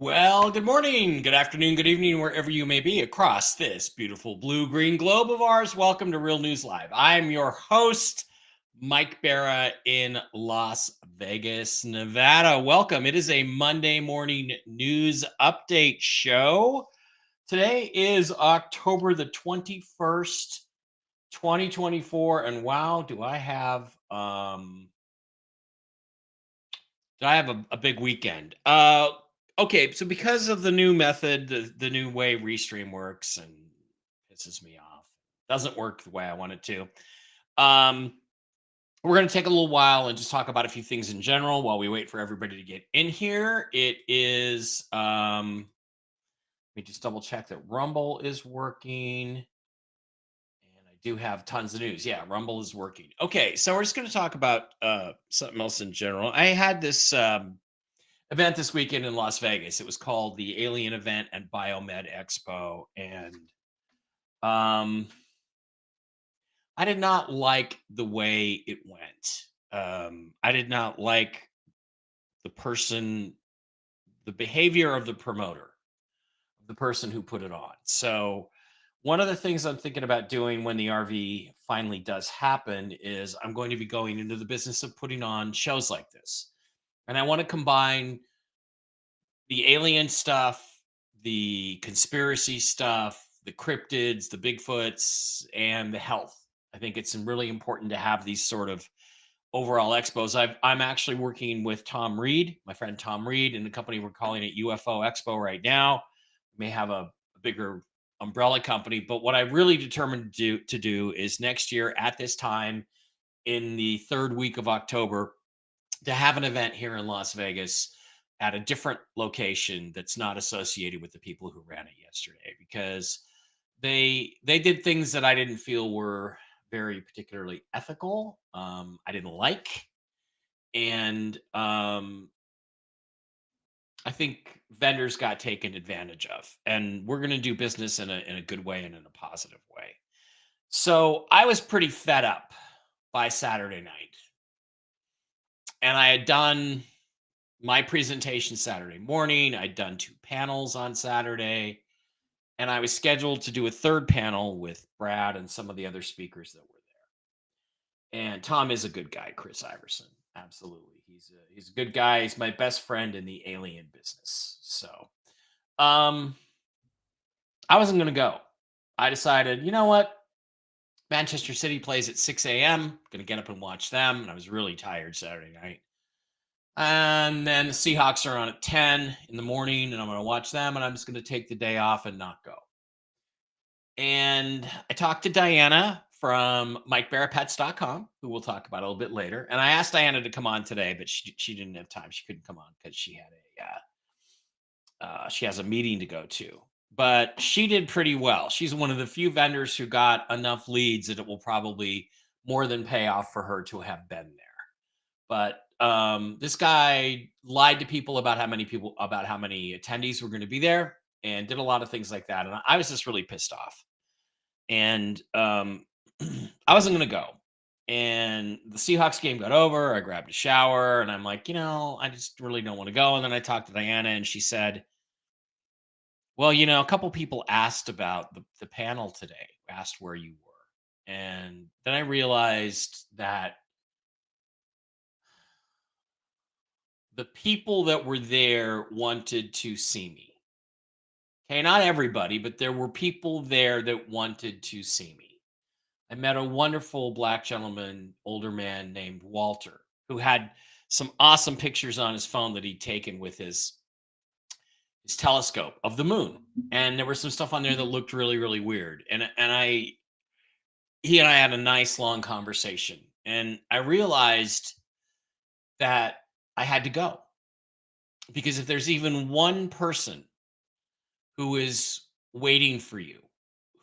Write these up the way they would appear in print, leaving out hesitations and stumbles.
Well, good morning, good afternoon, good evening, wherever you may be across this beautiful blue green globe of ours. Welcome to Real News Live. I'm your host, Mike Barra in Las Vegas, Nevada. Welcome. It is a Monday morning news update show. Today is October the 21st, 2024. And wow, do I have a big weekend? Okay, so because of the new method, the new way Restream works and pisses me off, doesn't work the way I want it to. Um, we're going to take a little while and just talk about a few things in general while we wait for everybody to get in here. It is, let me just double check that Rumble is working. And I do have tons of news. Yeah, Rumble is working. Okay, so we're just going to talk about something else in general. I had this event this weekend in Las Vegas. It was called the Alien Event and Biomed Expo, and um, I did not like the way it went. I did not like the person, the behavior of the promoter, the person who put it on. So, one of the things I'm thinking about doing when the RV finally does happen is I'm going to be going into the business of putting on shows like this. And I want to combine the alien stuff, the conspiracy stuff, the cryptids, the Bigfoots, and the health. I think it's really important to have these sort of overall expos. I'm actually working with Tom Reed, my friend Tom Reed, in the company we're calling it UFO Expo right now. We may have a bigger umbrella company, but what I really determined to do is next year at this time in the third week of October to have an event here in Las Vegas at a different location that's not associated with the people who ran it yesterday because they did things that I didn't feel were very particularly ethical. I didn't like, and I think vendors got taken advantage of. And we're going to do business in a good way and in a positive way. So I was pretty fed up by Saturday night, and I had done my presentation Saturday morning. I'd done two panels on Saturday, and I was scheduled to do a third panel with Brad and some of the other speakers that were there. And Tom is a good guy, Chris Iverson. Absolutely. He's a good guy. He's my best friend in the alien business. So, um I wasn't going to go. I decided, you know what? Manchester City plays at 6 a.m. Going to get up and watch them. And I was really tired Saturday night. And then the Seahawks are on at 10 in the morning, and I'm going to watch them, and I'm just going to take the day off and not go. And I talked to Diana from MikeBarraPets.com, who we'll talk about a little bit later. And I asked Diana to come on today, but she didn't have time. She couldn't come on because she has a meeting to go to. But she did pretty well. She's one of the few vendors who got enough leads that it will probably more than pay off for her to have been there. But this guy lied to people about how many attendees were going to be there, and did a lot of things like that. And I was just really pissed off. And I wasn't going to go. And the Seahawks game got over. I grabbed a shower, and I'm like, I just really don't want to go. And then I talked to Diana, and she said, well, a couple people asked about the panel today, asked where you were. And then I realized that the people that were there wanted to see me. Okay, not everybody, but there were people there that wanted to see me. I met a wonderful black gentleman, older man named Walter, who had some awesome pictures on his phone that he'd taken with his telescope of the moon. And there was some stuff on there that looked really, really weird. And he and I had a nice long conversation. And I realized that I had to go. Because if there's even one person who is waiting for you,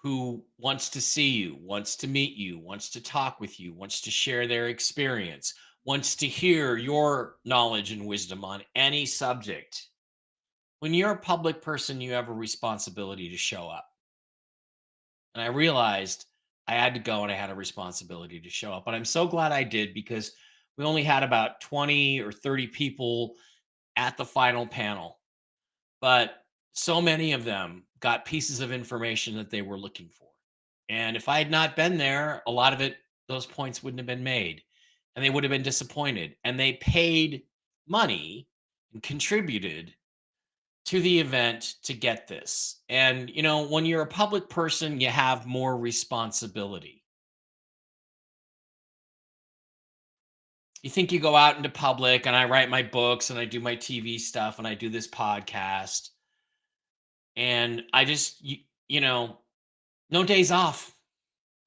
who wants to see you, wants to meet you, wants to talk with you, wants to share their experience, wants to hear your knowledge and wisdom on any subject, when you're a public person, you have a responsibility to show up. And I realized I had to go and I had a responsibility to show up. But I'm so glad I did because we only had about 20 or 30 people at the final panel. but so many of them got pieces of information that they were looking for. And if I had not been there, a lot of it, those points wouldn't have been made and they would have been disappointed. And they paid money and contributed to the event to get this. And, when you're a public person, you have more responsibility. You think you go out into public and I write my books and I do my TV stuff and I do this podcast and I just, no days off.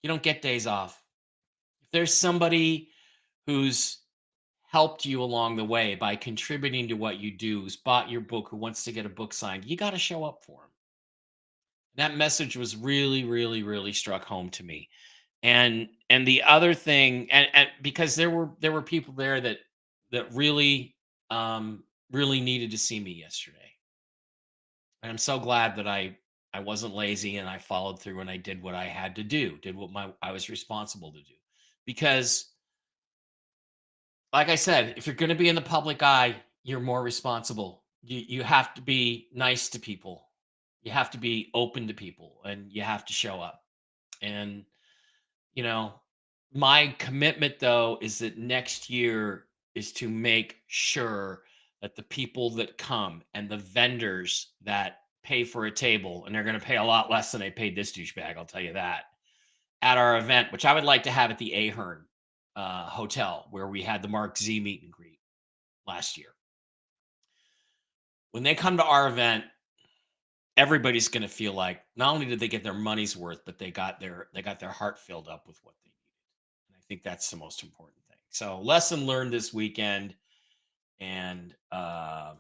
You don't get days off. If there's somebody who's helped you along the way by contributing to what you do, who's bought your book, who wants to get a book signed, you got to show up for them. That message was really, really, really struck home to me. And the other thing, and because there were people there that really really needed to see me yesterday. And I'm so glad that I wasn't lazy and I followed through and I did what I had to do, did what I was responsible to do. Because like I said, if you're going to be in the public eye, you're more responsible. You have to be nice to people. You have to be open to people and you have to show up. And you know, my commitment though is that next year is to make sure that the people that come and the vendors that pay for a table, and they're going to pay a lot less than they paid this douchebag, I'll tell you that, at our event, which I would like to have at the Ahern Hotel, where we had the Mark Z meet and greet last year. When they come to our event, everybody's going to feel like not only did they get their money's worth, but they got their heart filled up with what they needed. And I think that's the most important thing. So lesson learned this weekend, and I'm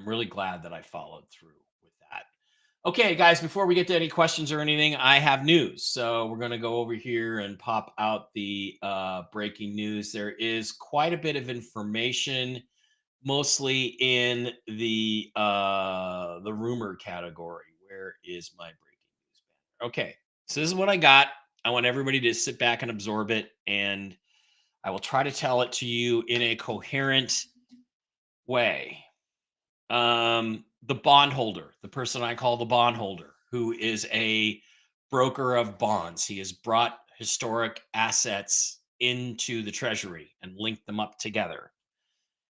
really glad that I followed through with that. Okay, guys, before we get to any questions or anything, I have news. So we're going to go over here and pop out the breaking news. There is quite a bit of information, mostly in the rumor category. Where is my breaking news banner? Okay, so this is what I got. I want everybody to sit back and absorb it, and I will try to tell it to you in a coherent way. The bondholder, the person I call the bondholder, who is a broker of bonds. He has brought historic assets into the treasury and linked them up together,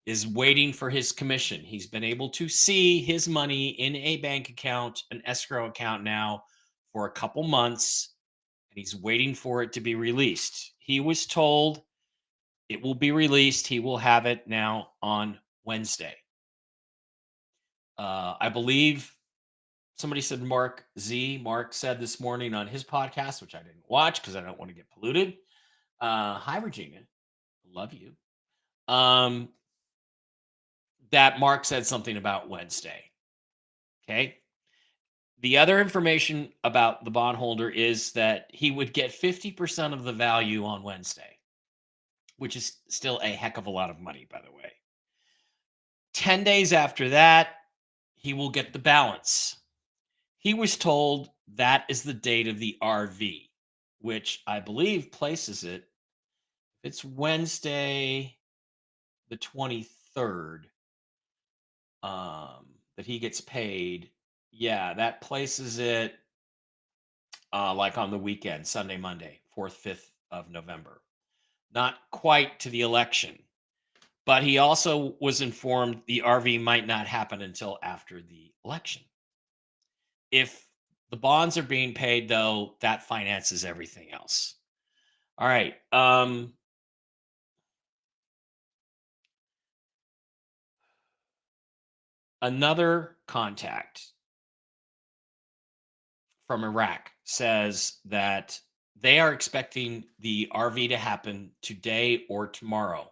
is waiting for his commission. He's been able to see his money in a bank account, an escrow account now for a couple months, and he's waiting for it to be released. He was told it will be released. He will have it now on Wednesday. I believe somebody said Mark Z. Mark said this morning on his podcast, which I didn't watch because I don't want to get polluted. Hi, Virginia. Love you. Um, that Mark said something about Wednesday. Okay. The other information about the bondholder is that he would get 50% of the value on Wednesday, which is still a heck of a lot of money, by the way. 10 days after that, he will get the balance. He was told that is the date of the RV, which I believe places it. It's Wednesday, the 23rd, that he gets paid. Yeah, that places it like on the weekend, Sunday, Monday, 4th, 5th of November. Not quite to the election, but he also was informed the RV might not happen until after the election. If the bonds are being paid, though, that finances everything else. All right. Another contact from Iraq says that they are expecting the RV to happen today or tomorrow,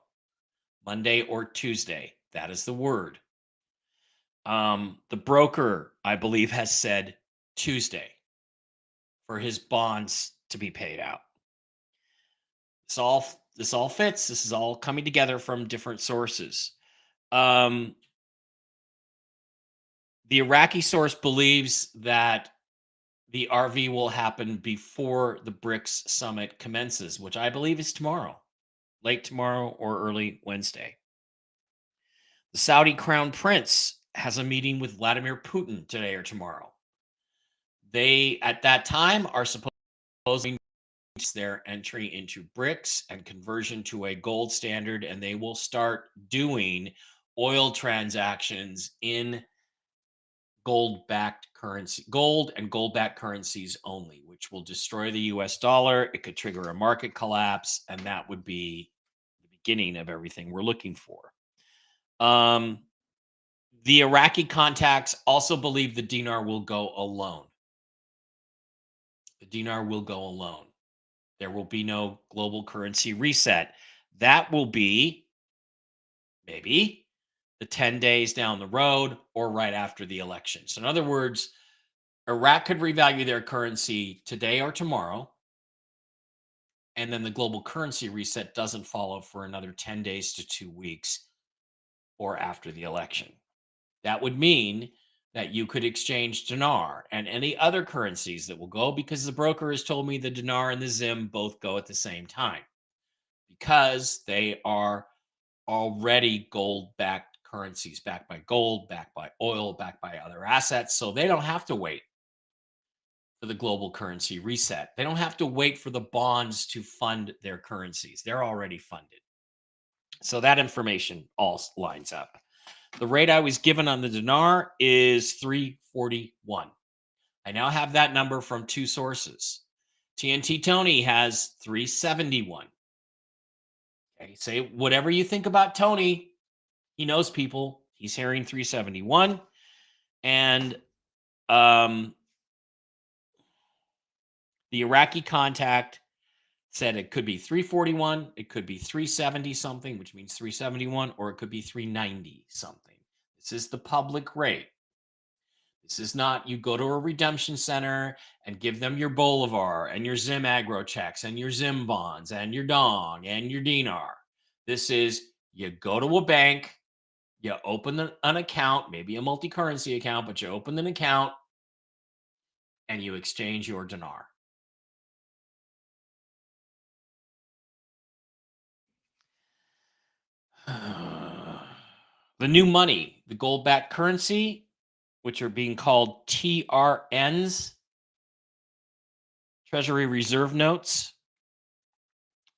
Monday or Tuesday. That is the word. The broker, I believe, has said Tuesday for his bonds to be paid out. This all fits. This is all coming together from different sources. The Iraqi source believes that the RV will happen before the BRICS summit commences, which I believe is tomorrow, late tomorrow or early Wednesday. The Saudi crown prince has a meeting with Vladimir Putin today or tomorrow. They, at that time, are supposing their entry into BRICS and conversion to a gold standard, and they will start doing oil transactions in gold and gold backed currencies only, which will destroy the US dollar. It could trigger a market collapse, and that would be the beginning of everything we're looking for. Um, the Iraqi contacts also believe the dinar will go alone. The dinar will go alone. There will be no global currency reset. That will be maybe the 10 days down the road or right after the election. So, in other words, Iraq could revalue their currency today or tomorrow, and then the global currency reset doesn't follow for another 10 days to 2 weeks or after the election. That would mean that you could exchange dinar and any other currencies that will go, because the broker has told me the dinar and the zim both go at the same time because they are already gold backed currencies, backed by gold, backed by oil, backed by other assets. So they don't have to wait for the global currency reset. They don't have to wait for the bonds to fund their currencies. They're already funded. So that information all lines up. The rate I was given on the dinar is 341. I now have that number from two sources. TNT Tony has 371. Okay, say whatever you think about Tony, he knows people. He's hearing 371. And the Iraqi contact said it could be 341, it could be 370 something, which means 371, or it could be 390 something. This is the public rate. This is not you go to a redemption center and give them your Bolivar and your Zim agro checks and your Zim bonds and your Dong and your dinar. This is you go to a bank, you open an account, maybe a multi-currency account, but you open an account and you exchange your dinar. The new money, the gold backed currency, which are being called TRNs, Treasury Reserve Notes,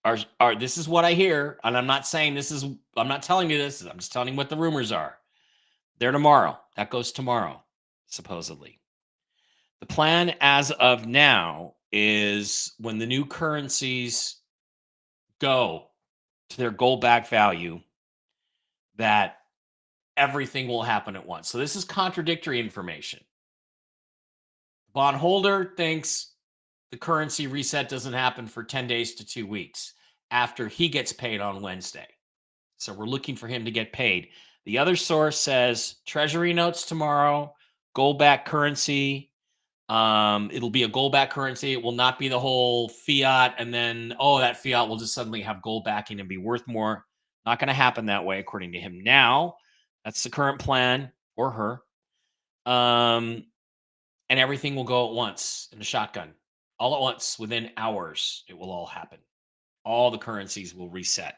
are this is what I hear. And I'm not saying this is, I'm not telling you this, I'm just telling you what the rumors are. They're tomorrow. That goes tomorrow, supposedly. The plan as of now is when the new currencies go to their gold back value, that everything will happen at once. So this is contradictory information. Bondholder thinks the currency reset doesn't happen for 10 days to 2 weeks after he gets paid on Wednesday. So we're looking for him to get paid. The other source says treasury notes tomorrow, gold back currency. It'll be a gold back currency. It will not be the whole fiat. And then, oh, that fiat will just suddenly have gold backing and be worth more. Not going to happen that way, according to him. Now, that's the current plan, or her. And everything will go at once in a shotgun, all at once within hours. It will all happen. All the currencies will reset.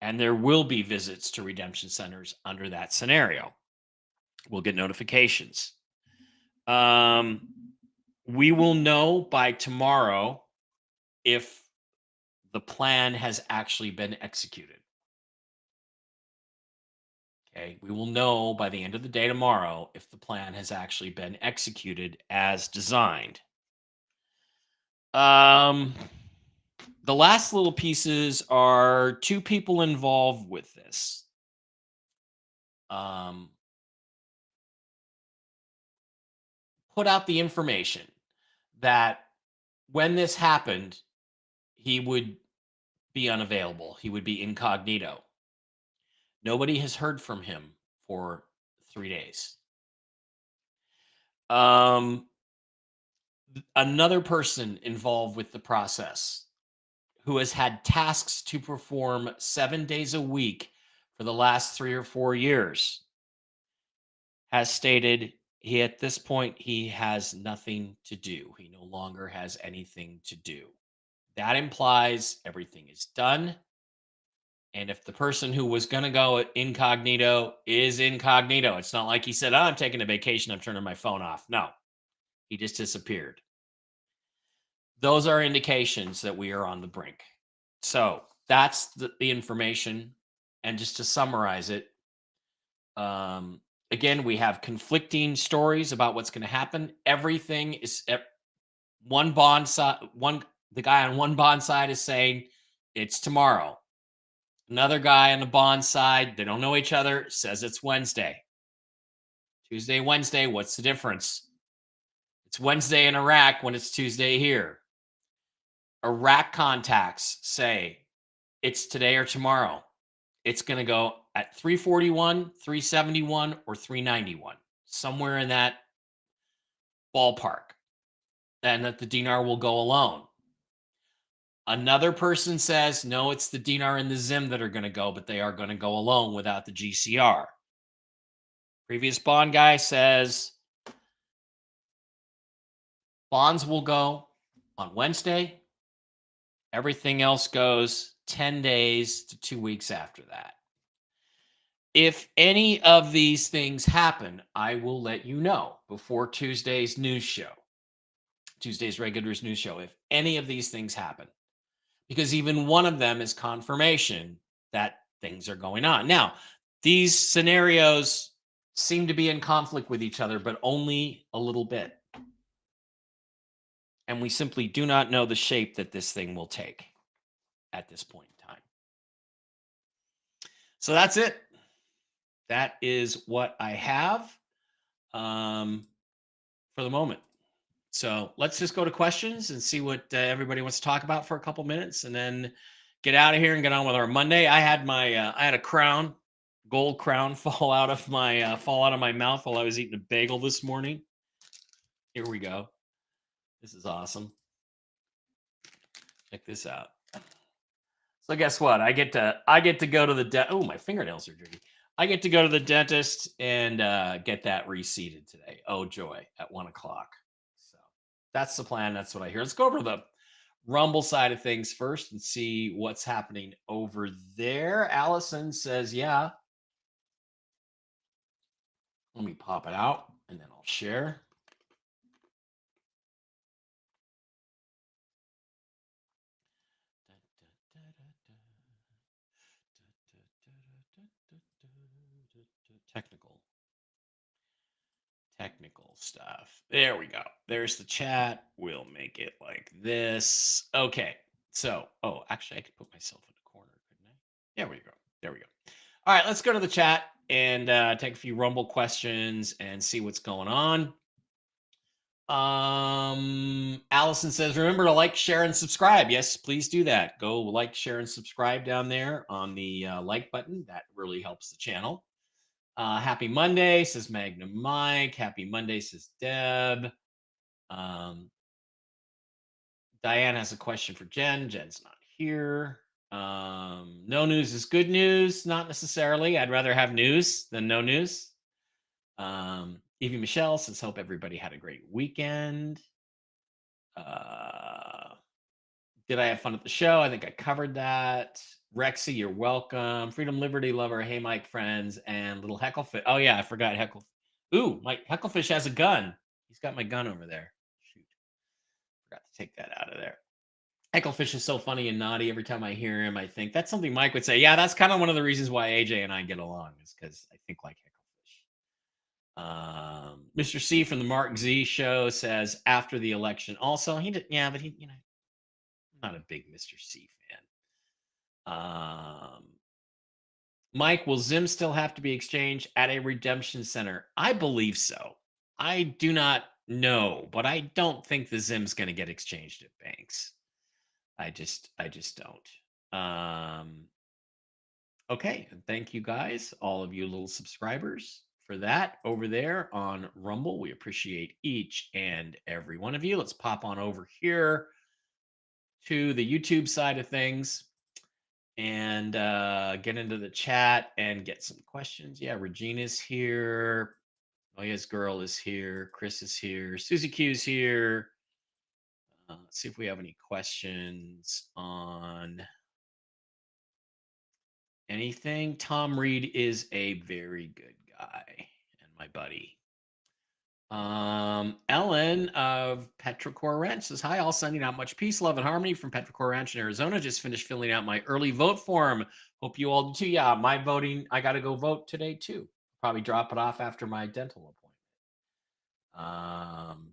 And there will be visits to redemption centers under that scenario. We'll get notifications. We will know by tomorrow if the plan has actually been executed. Okay, we will know by the end of the day tomorrow if the plan has actually been executed as designed. The last little pieces are two people involved with this. Put out the information that when this happened, he would be unavailable. He would be incognito. Nobody has heard from him for 3 days. Another person involved with the process who has had tasks to perform 7 days a week for the last 3 or 4 years has stated at this point he has nothing to do. He no longer has anything to do. That implies everything is done. And if the person who was going to go incognito is incognito, it's not like he said, "Oh, I'm taking a vacation. I'm turning my phone off." No, he just disappeared. Those are indications that we are on the brink. So that's the information. And just to summarize it, um, again, we have conflicting stories about what's going to happen. Everything is one bond side. The guy on one bond side is saying it's tomorrow. Another guy on the bond side, they don't know each other, says it's Wednesday. Tuesday, Wednesday, what's the difference? It's Wednesday in Iraq when it's Tuesday here. Iraq contacts say it's today or tomorrow. It's going to go at 341, 371, or 391, somewhere in that ballpark, and that the dinar will go alone. Another person says, no, it's the dinar and the Zim that are going to go, but they are going to go alone without the GCR. Previous bond guy says bonds will go on Wednesday. Everything else goes 10 days to 2 weeks after that. If any of these things happen, I will let you know before Tuesday's news show, Tuesday's regular news show, if any of these things happen, because even one of them is confirmation that things are going on. Now, these scenarios seem to be in conflict with each other, but only a little bit. And we simply do not know the shape that this thing will take at this point in time. So that's it. That is what I have for the moment. So let's just go to questions and see what everybody wants to talk about for a couple minutes, and then get out of here and get on with our Monday. I had a crown, gold crown, fall out of my mouth while I was eating a bagel this morning. Here we go. This is awesome. Check this out. So guess what? I get to go to the oh, my fingernails are dirty. I get to go to the dentist and get that reseated today. Oh joy, at 1:00. So that's the plan. That's what I hear. Let's go over to the Rumble side of things first and see what's happening over there. Allison says, "Yeah." Let me pop it out and then I'll share. Technical. Technical stuff. There we go. There's the chat. We'll make it like this. Okay. So, oh, actually, I could put myself in the corner, couldn't I? There we go. There we go. All right, let's go to the chat and take a few Rumble questions and see what's going on. Allison says, remember to like, share, and subscribe. Yes, please do that. Go like, share, and subscribe down there on the like button. That really helps the channel. Happy Monday, says Magnum Mike. Happy Monday, says Deb. Diane has a question for Jen. Jen's not here. No news is good news. Not necessarily. I'd rather have news than no news. Evie Michelle says, hope everybody had a great weekend. Did I have fun at the show? I think I covered that. Rexy, you're welcome. Freedom, Liberty, Lover, Hey Mike, friends, and little Hecklefish. Oh yeah, I forgot Heckle. Ooh, Mike Hecklefish has a gun. He's got my gun over there. Shoot, forgot to take that out of there. Hecklefish is so funny and naughty. Every time I hear him, I think that's something Mike would say. Yeah, that's kind of one of the reasons why AJ and I get along, is because I think like Hecklefish. Mr. C from the Mark Z show says after the election. Also, he did. Yeah, but he, I'm not a big Mr. C fan. Mike, will Zim still have to be exchanged at a redemption center? I believe so. I do not know, but I don't think the Zim's going to get exchanged at banks. I just don't. Okay, and thank you guys, all of you little subscribers, for that over there on Rumble. We appreciate each and every one of you. Let's pop on over here to the YouTube side of things and get into the chat and get some questions. Yeah, Regina's here. Oh, yes, girl is here. Chris is here. Susie Q's here. Let's see if we have any questions on Anything? Tom Reed is a very good guy and my buddy. Ellen of Petrichor Ranch says, "Hi, all sending out much peace, love, and harmony from Petrichor Ranch in Arizona. Just finished filling out my early vote form. Hope you all do too. Yeah, my voting, I got to go vote today too. Probably drop it off after my dental appointment.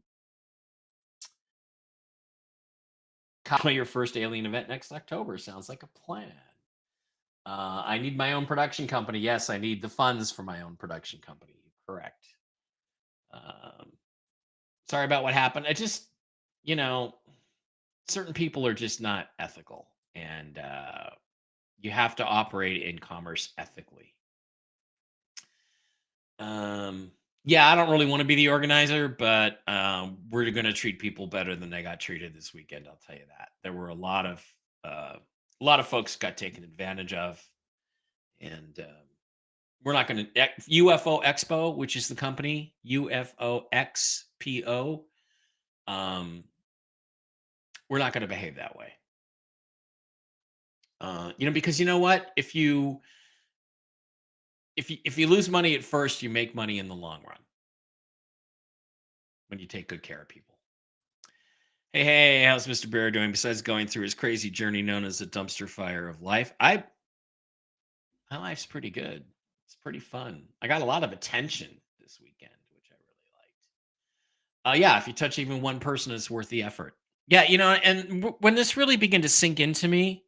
Call your first alien event next October. Sounds like a plan. I need my own production company. Yes, I need the funds for my own production company. Correct. Um, sorry about what happened. I just, you know, certain people are just not ethical, and you have to operate in commerce ethically. Um, yeah, I don't really want to be the organizer, but we're going to treat people better than they got treated this weekend. I'll tell you that. There were a lot of folks got taken advantage of, and we're not going to UFO Expo, which is the company UFO XPO. We're not going to behave that way. Because you know what? If you lose money at first, you make money in the long run when you take good care of people. Hey, how's Mr. Bear doing? Besides going through his crazy journey known as the dumpster fire of life, my life's pretty good. It's pretty fun. I got a lot of attention this weekend, which I really liked. Yeah, if you touch even one person, it's worth the effort. Yeah, and when this really began to sink into me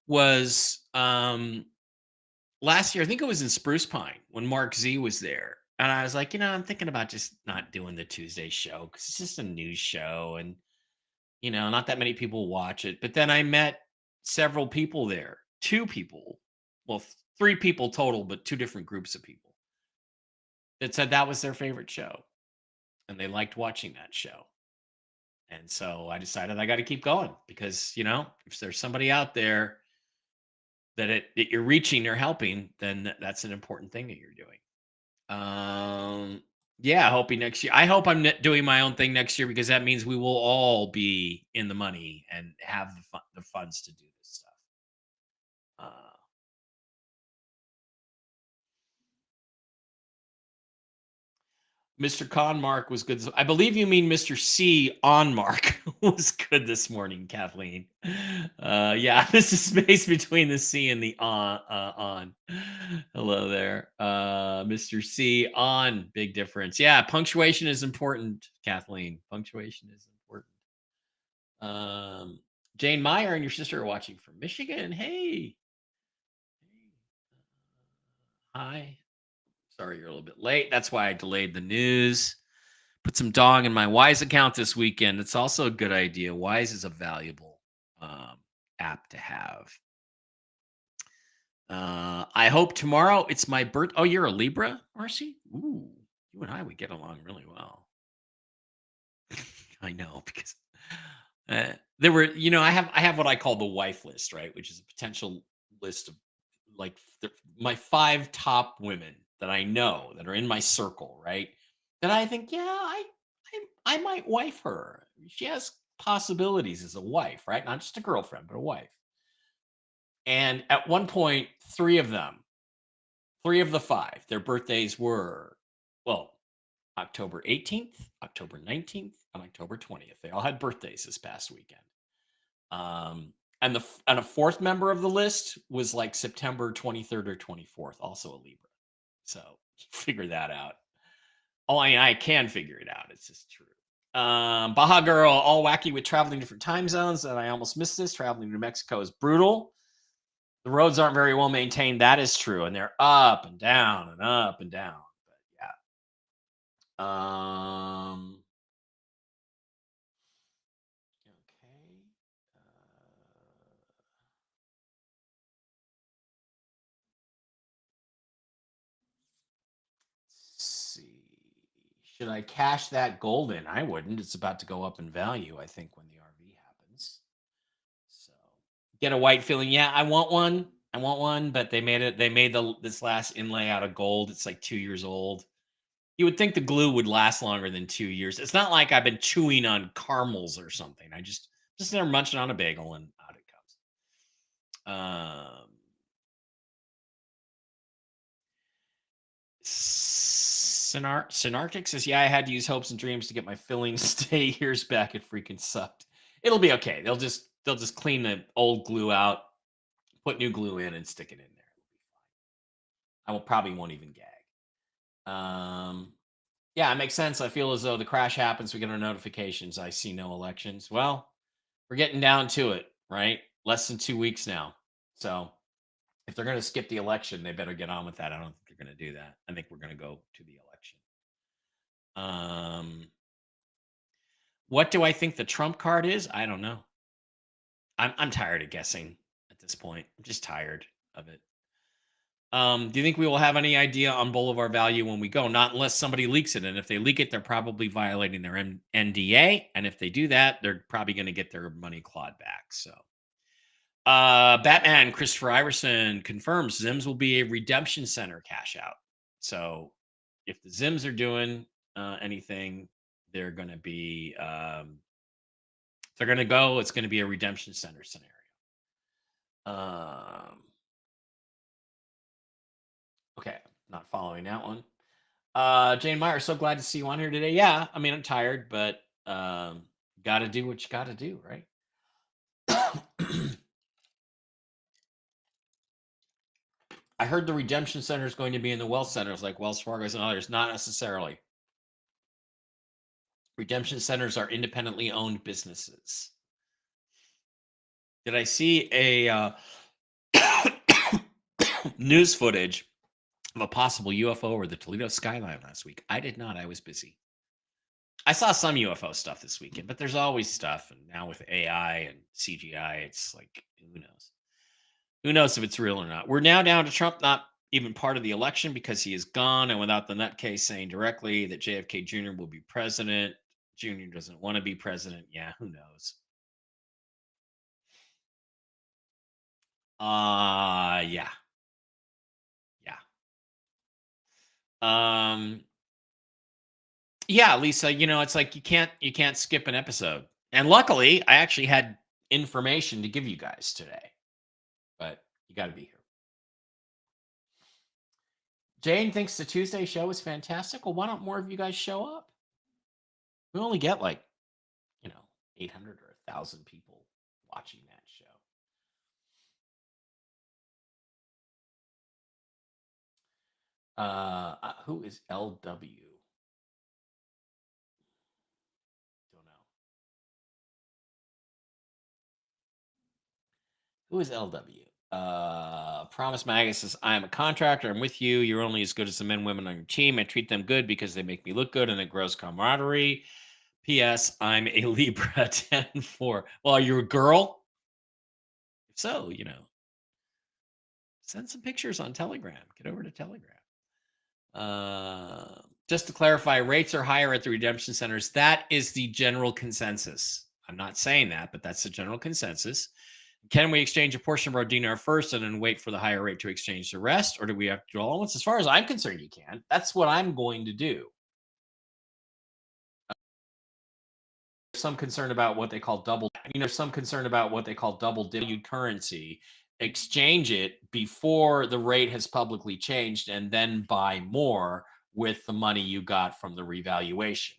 was last year. I think it was in Spruce Pine when Mark Z was there. And I was like, I'm thinking about just not doing the Tuesday show because it's just a news show and, not that many people watch it. But then I met several people there, two people, well, three people total, but two different groups of people that said that was their favorite show and they liked watching that show. And so I decided I got to keep going because, if there's somebody out there that you're reaching or helping, then that's an important thing that you're doing. Yeah, hoping next year. I hope I'm doing my own thing next year because that means we will all be in the money and have the funds to do this stuff. Uh, Mr. Conmark was good. I believe you mean Mr. C on Mark was good this morning, Kathleen. Yeah, this is space between the C and the on. Hello there. Mr. C on, big difference. Yeah, punctuation is important, Kathleen. Punctuation is important. Jane Meyer and your sister are watching from Michigan. Hey. Hi. Sorry you're a little bit late. That's why I delayed the news. Put some dong in my Wise account this weekend. It's also a good idea. Wise is a valuable app to have. I hope tomorrow it's my birth. Oh, you're a Libra, Marcy? Ooh, you and I would get along really well. I know because there were, I have what I call the wife list, right? Which is a potential list of like my 5 top women that I know that are in my circle, right? That I think, yeah, I might wife her. She has possibilities as a wife, right? Not just a girlfriend, but a wife. And at one point, 3 of them, 3 of the 5, their birthdays were, well, October 18th, October 19th, and October 20th. They all had birthdays this past weekend. And a fourth member of the list was like September 23rd or 24th, also a Libra. So figure that out. Oh, I can figure it out. It's just true. Baja Girl, all wacky with traveling different time zones. And I almost missed this. Traveling to New Mexico is brutal. The roads aren't very well maintained. That is true. And they're up and down and up and down. But yeah. Okay. See. Should I cash that gold in? I wouldn't. It's about to go up in value, I think, when the RV happens. So get a white filling. Yeah, I want one. I want one, but they made this last inlay out of gold. It's like 2 years old. You would think the glue would last longer than 2 years. It's not like I've been chewing on caramels or something. I just never munching on a bagel and out it comes. Synarchic says, "Yeah, I had to use hopes and dreams to get my filling stay years back. It freaking sucked. It'll be okay. They'll just clean the old glue out, put new glue in, and stick it in there. I will probably won't even gag." Yeah, it makes sense. I feel as though the crash happens. We get our notifications. I see no elections. Well, we're getting down to it, right? Less than 2 weeks now. So if they're going to skip the election, they better get on with that. I don't think they're going to do that. I think we're going to go to the election. What do I think the Trump card is? I don't know. I'm tired of guessing at this point. I'm just tired of it. Do you think we will have any idea on Boulevard value when we go? Not unless somebody leaks it. And if they leak it, they're probably violating their NDA. And if they do that, they're probably going to get their money clawed back. So, Batman Christopher Iverson confirms Zims will be a redemption center cash out. So, if the Zims are doing anything, they're going to be, if they're going to go, it's going to be a redemption center scenario. Okay, not following that one. Jane Meyer, so glad to see you on here today. Yeah, I mean, I'm tired, but got to do what you got to do, right? I heard the redemption center is going to be in the wealth centers like Wells Fargo's and others. Not necessarily. Redemption centers are independently owned businesses. Did I see a news footage of a possible UFO over the Toledo skyline last week? I did not. I was busy. I saw some UFO stuff this weekend, but there's always stuff. And now with AI and CGI, it's like, who knows? Who knows if it's real or not? We're now down to Trump not even part of the election because he is gone. And without the nutcase saying directly that JFK Jr. will be president, Jr. doesn't want to be president. Yeah, who knows? Yeah. Yeah. Yeah, Lisa, it's like you can't skip an episode. And luckily, I actually had information to give you guys today. But you got to be here. Jane thinks the Tuesday show is fantastic. Well, why don't more of you guys show up? We only get like, 800 or 1,000 people watching that show. Who is LW? Don't know. Who is LW? Promise Magus says, I am a contractor. I'm with you. You're only as good as the men and women on your team. I treat them good because they make me look good and it grows camaraderie. P.S. I'm a Libra 10-4. Well, are you a girl? If so, send some pictures on Telegram. Get over to Telegram. Just to clarify, rates are higher at the redemption centers. That is the general consensus. I'm not saying that, but that's the general consensus. Can we exchange a portion of our dinar first and then wait for the higher rate to exchange the rest? Or do we have to do all at once? As far as I'm concerned, you can. That's what I'm going to do. Some concern about what they call double, some concern about what they call double valued currency. Exchange it before the rate has publicly changed and then buy more with the money you got from the revaluation.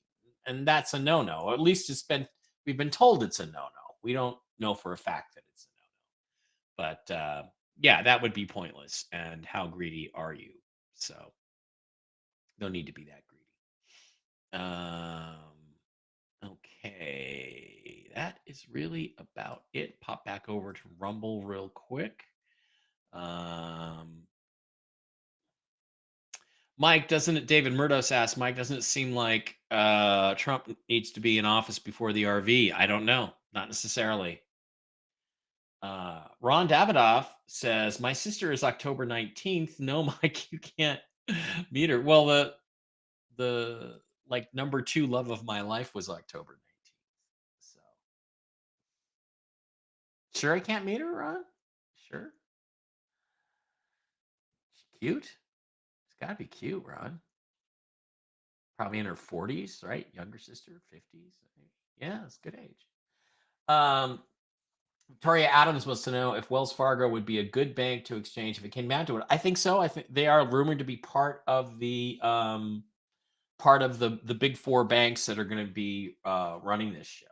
And that's a no-no. Or at least we've been told it's a no-no. We don't know for a fact that it's a no-no. But yeah, that would be pointless. And how greedy are you? So no need to be that greedy. Okay, that is really about it. Pop back over to Rumble real quick. Mike, doesn't it? David Murdos asked, Mike, doesn't it seem like Trump needs to be in office before the RV? I don't know. Not necessarily. Ron Davidoff says, my sister is October 19th. No, Mike, you can't meet her. Well, the like number 2 love of my life was October 19th. So sure I can't meet her, Ron? Sure. She's cute. She's gotta be cute, Ron. Probably in her 40s, right? Younger sister, 50s. Yeah, it's good age. Victoria Adams wants to know if Wells Fargo would be a good bank to exchange if it came down to it. I think so. I think they are rumored to be part of the big four banks that are going to be running this show.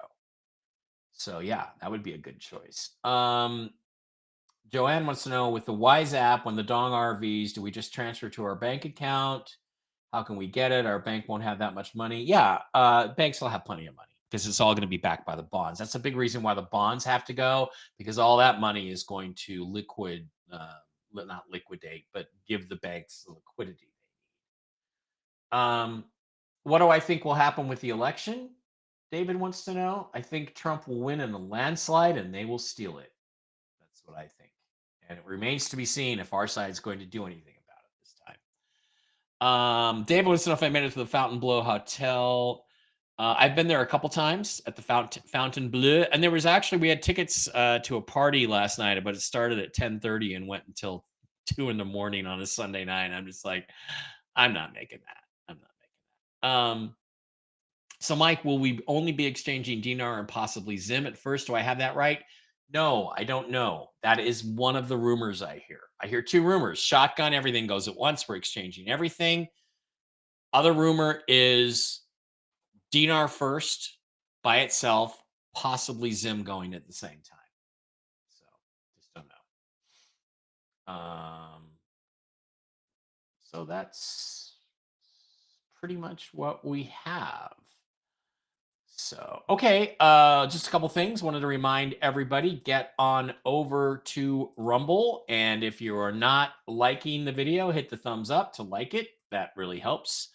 So yeah, that would be a good choice. Joanne wants to know with the Wise app, when the Dong RVs, do we just transfer to our bank account? How can we get it? Our bank won't have that much money. Yeah, banks will have plenty of money because it's all going to be backed by the bonds. That's a big reason why the bonds have to go, because all that money is going to not liquidate, but give the banks the liquidity. Um, what do I think will happen with the election? David wants to know. I think Trump will win in a landslide and they will steal it. That's what I think. And it remains to be seen if our side is going to do anything about it this time. David wants to know if I made it to the Fontainebleau Hotel. I've been there a couple times at the Fontainebleau, and we had tickets to a party last night, but it started at 10:30 and went until 2 in the morning on a Sunday night. I'm just like, I'm not making that. I'm not making that. So, Mike, will we only be exchanging dinar and possibly Zim at first? Do I have that right? No, I don't know. That is one of the rumors I hear. I hear two rumors: shotgun, everything goes at once. We're exchanging everything. Other rumor is dinar first by itself, possibly Zim going at the same time. So, just don't know. So that's pretty much what we have. So, okay, just a couple things. Wanted to remind everybody, get on over to Rumble. And if you are not liking the video, hit the thumbs up to like it. That really helps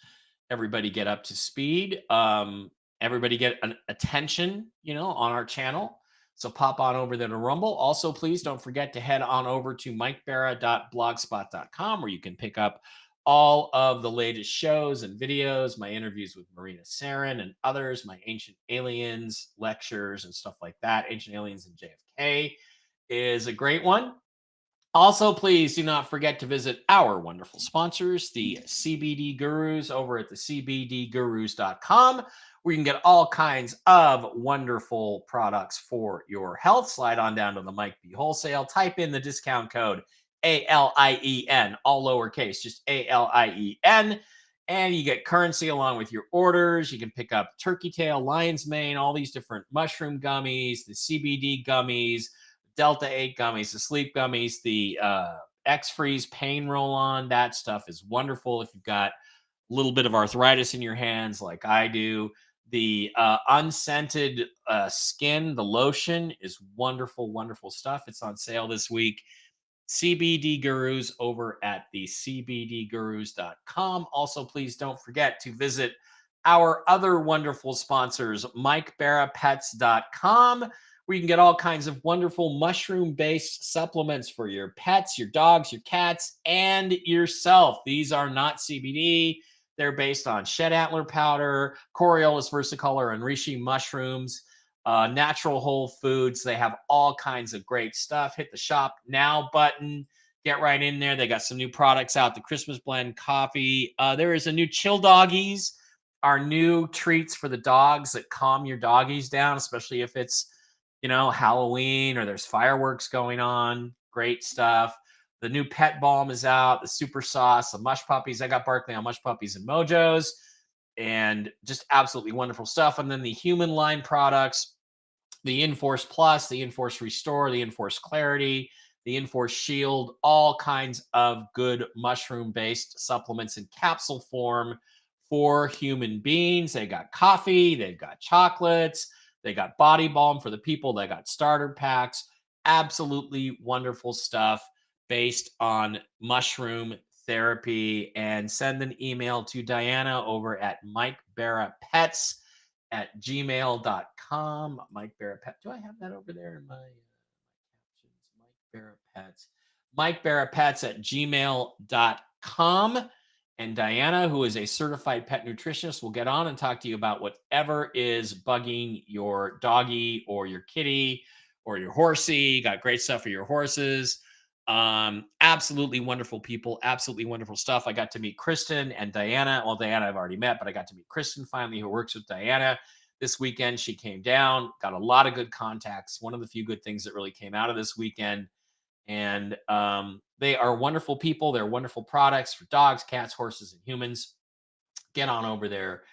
everybody get up to speed. Everybody get an attention, on our channel. So pop on over there to Rumble. Also, please don't forget to head on over to mikebara.blogspot.com where you can pick up all of the latest shows and videos, my interviews with Marina Sarin and others, my Ancient Aliens lectures and stuff like that. Ancient Aliens and JFK is a great one. Also, please do not forget to visit our wonderful sponsors, the CBD Gurus over at the cbdgurus.com, where you can get all kinds of wonderful products for your health. Slide on down to the Mike B Wholesale, type in the discount code ALIEN, all lowercase, just ALIEN, and you get currency along with your orders. You can pick up turkey tail, lion's mane, all these different mushroom gummies, the CBD gummies, Delta 8 gummies, the sleep gummies, the X Freeze pain roll on. That stuff is wonderful if you've got a little bit of arthritis in your hands, like I do. The unscented skin, the lotion is wonderful, wonderful stuff. It's on sale this week. CBD Gurus over at the cbdgurus.com. Also, please don't forget to visit our other wonderful sponsors, MikeBarraPets.com, where you can get all kinds of wonderful mushroom-based supplements for your pets, your dogs, your cats, and yourself. These are not CBD. They're based on shed antler powder, Coriolis versicolor, and reishi mushrooms. Natural whole foods. They have all kinds of great stuff. Hit the shop now button. Get right in there. They got some new products out. The Christmas blend coffee. There is a new chill doggies. Our new treats for the dogs that calm your doggies down, especially if it's, Halloween or there's fireworks going on. Great stuff. The new pet balm is out. The super sauce, the mush puppies. I got Barkley on mush puppies and mojos, and just absolutely wonderful stuff. And then the human line products, the Enforce Plus, the Enforce Restore, the Enforce Clarity, the Enforce Shield, all kinds of good mushroom-based supplements in capsule form for human beings. They got coffee, they've got chocolates, they got body balm for the people, they got starter packs. Absolutely wonderful stuff based on mushroom therapy. And send an email to Diana over at Mike Barra Pets at gmail.com. Mike Barra Pet. Do I have that over there in my captions? Mike Barra Pets. Mike Barra Pets at gmail.com. And Diana, who is a certified pet nutritionist, will get on and talk to you about whatever is bugging your doggy or your kitty or your horsey. Got great stuff for your horses. Absolutely wonderful people, absolutely wonderful stuff. I got to meet Kristen and Diana. Well, Diana I've already met, but I got to meet Kristen finally, who works with Diana. This weekend, she came down, got a lot of good contacts. One of the few good things that really came out of this weekend. And they are wonderful people. They're wonderful products for dogs, cats, horses, and humans. Get on over there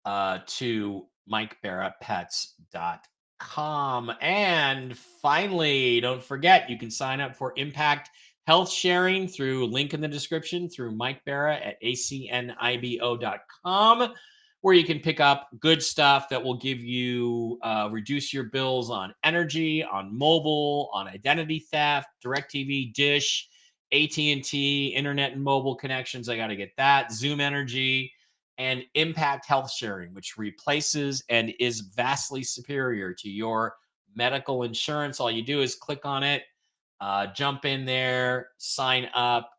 to MikeBarraPets.com. And finally, don't forget, you can sign up for Impact Health Sharing through link in the description through Mike Barra at acnibo.com, where you can pick up good stuff that will give you reduce your bills on energy, on mobile, on identity theft, DirecTV, Dish, AT&T, internet and mobile connections. I got to get that. Zoom Energy and Impact Health Sharing, which replaces and is vastly superior to your medical insurance. All you do is click on it, jump in there, sign up,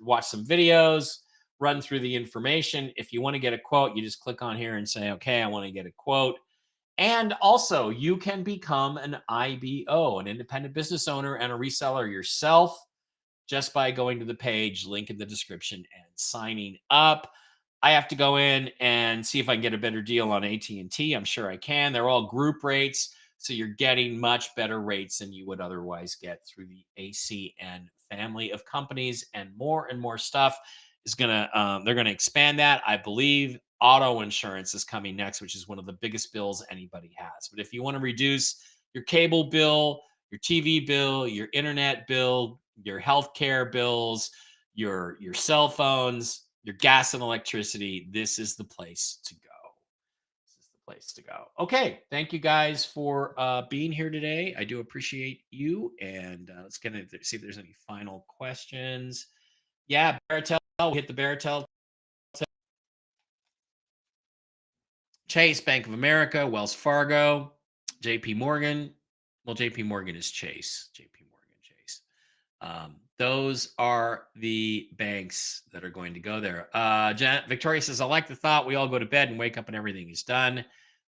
watch some videos, run through the information. If you want to get a quote, you just click on here and say, okay, I want to get a quote. And also, you can become an IBO, an independent business owner, and a reseller yourself just by going to the page, link in the description, and signing up. I have to go in and see if I can get a better deal on AT&T. I'm sure I can. They're all group rates, so you're getting much better rates than you would otherwise get through the ACN family of companies. And more stuff is they're gonna expand that. I believe auto insurance is coming next, which is one of the biggest bills anybody has. But if you want to reduce your cable bill, your TV bill, your internet bill, your healthcare bills, your cell phones, your gas and electricity, this is the place to go. This is the place to go. Okay, thank you guys for being here today. I do appreciate you. And let's see if there's any final questions. Yeah, Baratel, hit the Baratel. Chase, Bank of America, Wells Fargo, JP Morgan. Well, JP Morgan is Chase. JP Morgan, Chase. Those are the banks that are going to go there. Victoria says, I like the thought we all go to bed and wake up and everything is done.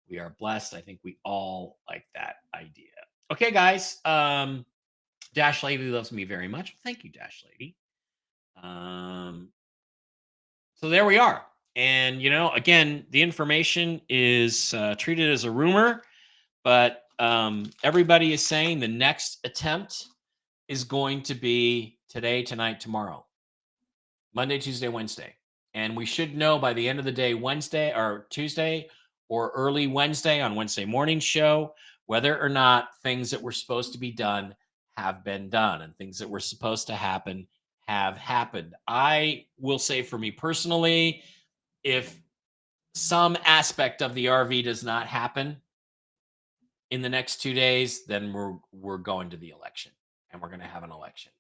We are blessed. I think we all like that idea. Okay, guys. Dash Lady loves me very much. Thank you, Dash Lady. So there we are. And, again, the information is treated as a rumor, but everybody is saying the next attempt is going to be today, tonight, tomorrow, Monday, Tuesday, Wednesday. And we should know by the end of the day, Wednesday or Tuesday or early Wednesday on Wednesday morning show, whether or not things that were supposed to be done have been done and things that were supposed to happen have happened. I will say for me personally, if some aspect of the RV does not happen in the next 2 days, then we're going to the election and we're going to have an election.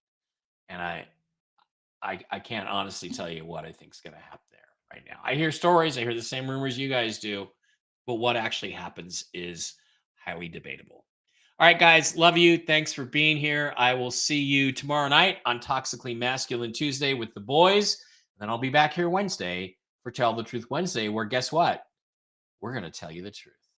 And I can't honestly tell you what I think is going to happen there right now. I hear stories, I hear the same rumors you guys do, but what actually happens is highly debatable. All right, guys, love you. Thanks for being here. I will see you tomorrow night on Toxically Masculine Tuesday with the boys. Then I'll be back here Wednesday for Tell the Truth Wednesday, where guess what? We're going to tell you the truth.